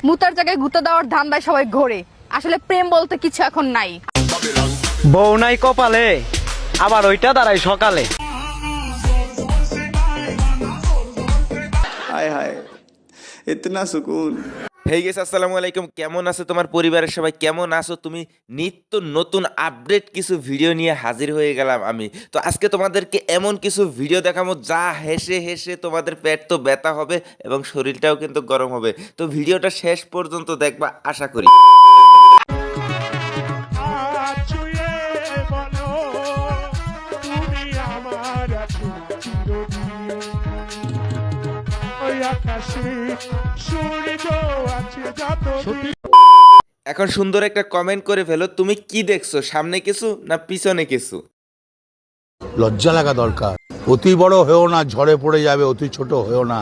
মুতার জায়গায় গুঁতো দেওয়ার ধান্দায় সবাই ঘোরে। আসলে প্রেম বলতে কিছু এখন নাই। বউ নাই কপালে, আবার ওইটা দাঁড়াই সকালে। हाय हाय इतना सुकून। হেই গেস, আসসালামু আলাইকুম। কেমন আছো তোমার পরিবারের সবাই? কেমন আছো তুমি? নিত্য নতুন আপডেট কিছু ভিডিও নিয়ে হাজির হয়ে গেলাম আমি। তো আজকে তোমাদেরকে এমন কিছু ভিডিও দেখাবো যা হেসে হেসে তোমাদের পেট তো ব্যথা হবে এবং শরীরটাও কিন্তু গরম হবে। তো ভিডিওটা শেষ পর্যন্ত দেখবা আশা করি। এখন সুন্দর একটা কমেন্ট করে ফেলো, তুমি কি দেখছো? সামনে কিছু না পিছনে কিছু? লজ্জা লাগা দরকার। অতি বড় হয়েও না, ঝড়ে পড়ে যাবে। অতি ছোট হয়েও না,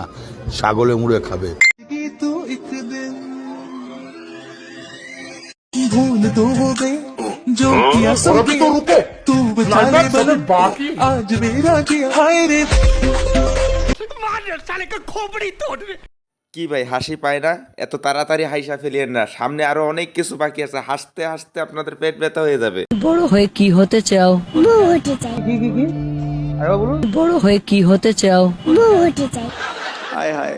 ছাগলে মুড়ে খাবে। भूल दोगे जो किया सो तू बचा ले बलन आज मेरा किया हाय रे। কি ভাই, হাসি পায় না? এত তাড়াতাড়ি হাইসা ফেলিয়েন না, সামনে আরো অনেক কিছু বাকি আছে। হাসতে হাসতে আপনাদের পেট ব্যথা হয়ে যাবে। বড় হয়ে কি হতে চাও? বউ হতে চাই। বড় হয়ে কি হতে চাও? বউ হতে চাই। हाय हाय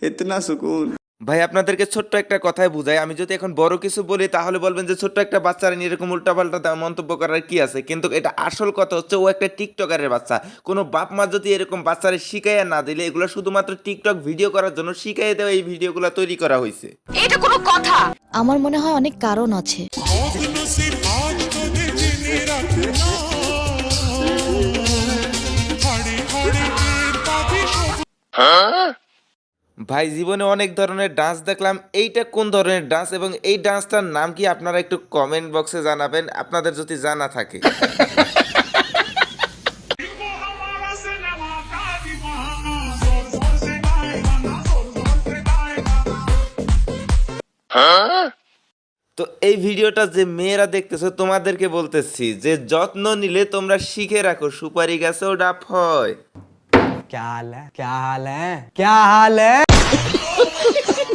इतना सुकून। ভাই আপনাদেরকে ছোট্ট একটা কথাই বুঝাই, আমি যদি এখন বড় কিছু বলি তাহলে বলবেন যে ছোট্ট একটা বাচ্চারা নিয়ে এরকম উল্টাপাল্টা মন্তব্য করার কি আছে, কিন্তু এটা আসল কথা হচ্ছে ও একটা টিকটকারের বাচ্চা। কোনো বাপ মা যদি এরকম বাচ্চারা শিখাইয়া না দিলে, এগুলো শুধুমাত্র টিকটক ভিডিও করার জন্য শিখাইয়া দেওয়া এই ভিডিওগুলো তৈরি করা হয়েছে। এটা কোনো কথা? আমার মনে হয় অনেক কারণ আছে। ভাই জীবনে অনেক ধরনের ডান্স দেখলাম, এইটা কোন ধরনের ডান্স এবং এই ডান্সটার নাম কি আপনারা একটু কমেন্ট বক্সে জানাবেন আপনাদের যদি জানা থাকে। তো এই ভিডিওটা যে মেয়েরা দেখতেছো তোমাদেরকে বলতেছি যে যত্ন নিলে তোমরা শিখে রাখো, সুপারি গাছেও ডাব হয়। क्या हाल है, क्या हाल है, क्या हाल है?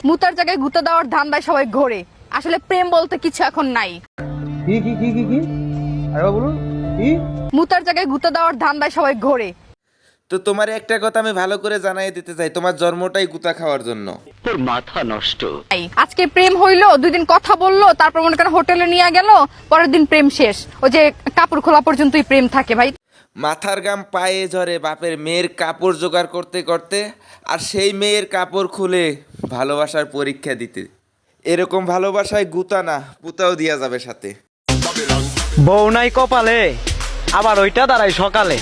মুতার জায়গায় গুঁতো দেওয়ার ধান্দায় সবাই ঘোরে। আসলে প্রেম বলতে কিছু এখন নাই। মুতার জায়গায় গুঁতো দেওয়ার ধান্দায় সবাই ঘোরে। তো তোমার একটা কথা আমি ভালো করে জানাই দিতে চাই, তোমার জন্মটাই গুতা খাওয়ার জন্য। আজকে প্রেম হইলো, 2 দিন কথা বললো, তারপর মনে করেন হোটেলে নিয়ে গেল, পরের দিন প্রেম শেষ। ওই যে কাপড় খোলা পর্যন্তই প্রেম থাকে ভাই। মাথার গাম পায়ে ঝরে বাপের মেয়ের কাপড় জোগাড় করতে করতে, আর সেই মেয়ের কাপড় খুলে ভালোবাসার পরীক্ষা দিতে। এরকম ভালোবাসায় গুতা না পুতাও দিয়া যাবে সাথে। বউ নাই কপালে, আবার ওইটা দাঁড়াই সকালে।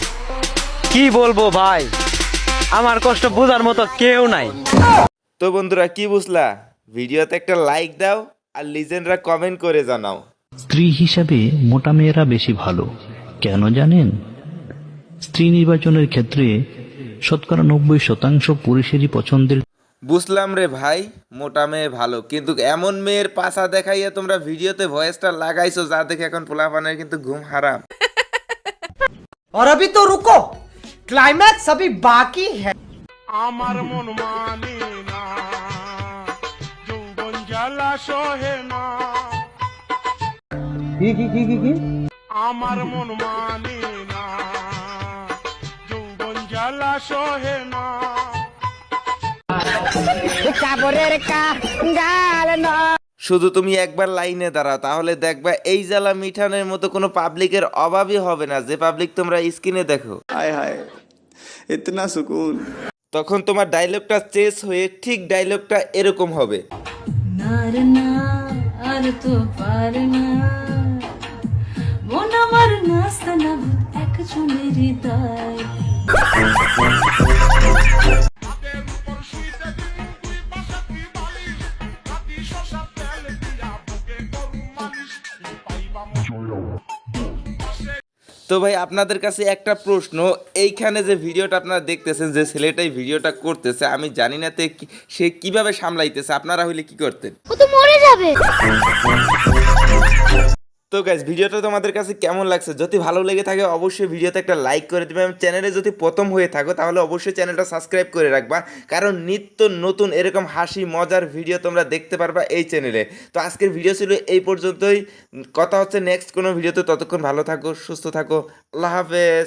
কি বলবো ভাই, আমার কষ্ট বোঝার মতো কেউ নাই। তো বন্ধুরা কি বুঝলা? ভিডিওতে একটা লাইক দাও আর লিজেন্ডরা কমেন্ট করে জানাও। স্ত্রী হিসাবে মোটা মেয়েরা বেশি ভালো, কেন জানেন? স্ত্রী নির্বাচনের ক্ষেত্রে শতকরা 90% পুরুষেরই পছন্দের। বুঝলাম রে ভাই, মোটা মেয়ে ভালো, কিন্তু এমন মেয়ের পাছা দেখাইয়া তোমরা ভিডিওতে ভয়েসটা লাগাইছো যা দেখে এখন পোলাপানের কিন্তু ঘুম হারাম। और अभी तो रुको, क्लाइमैक्स अभी बाकी है। আমার মন মানে না যৌবন জ্বালা সহে না। আমার মন মানে না যৌবন জ্বালা সহে না। শুধু তুমি একবার লাইনে দাঁড়াও, তাহলে দেখবা এই জ্বালা মিঠানের মতো কোনো পাবলিকের অভাবই হবে না, যে পাবলিক তোমরা স্ক্রিনে দেখো। हाय हाय इतना सुकून। তখন তোমার ডায়লগটা চেঞ্জ হয়ে ঠিক ডায়লগটা এরকম হবে। আর তো পার না মন আমার নাস্তা না একজনের হৃদয়। তো ভাই আপনাদের কাছে একটা প্রশ্ন, এইখানে যে ভিডিওটা আপনারা দেখতেছেন, যে ছেলেটাই ভিডিওটা করতেছে, আমি জানি না সে কিভাবে সামলাইতেছে, আপনারা হইলে কি করতেন? ও তো মরে যাবে। তো গাইজ ভিডিওটা তোমাদের কাছে কেমন লাগছে, যদি ভালো লেগে থাকে অবশ্যই ভিডিওতে একটা লাইক করে দিবে, এবং চ্যানেলে যদি প্রথম হয়ে থাকো তাহলে অবশ্যই চ্যানেলটা সাবস্ক্রাইব করে রাখবা, কারণ নিত্য নতুন এরকম হাসি মজার ভিডিও তোমরা দেখতে পারবা এই চ্যানেলে। তো আজকের ভিডিও ছিল এই পর্যন্তই, কথা হচ্ছে নেক্সট কোনো ভিডিওতে, ততক্ষণ ভালো থাকো, সুস্থ থাকো, আল্লাহ হাফেজ।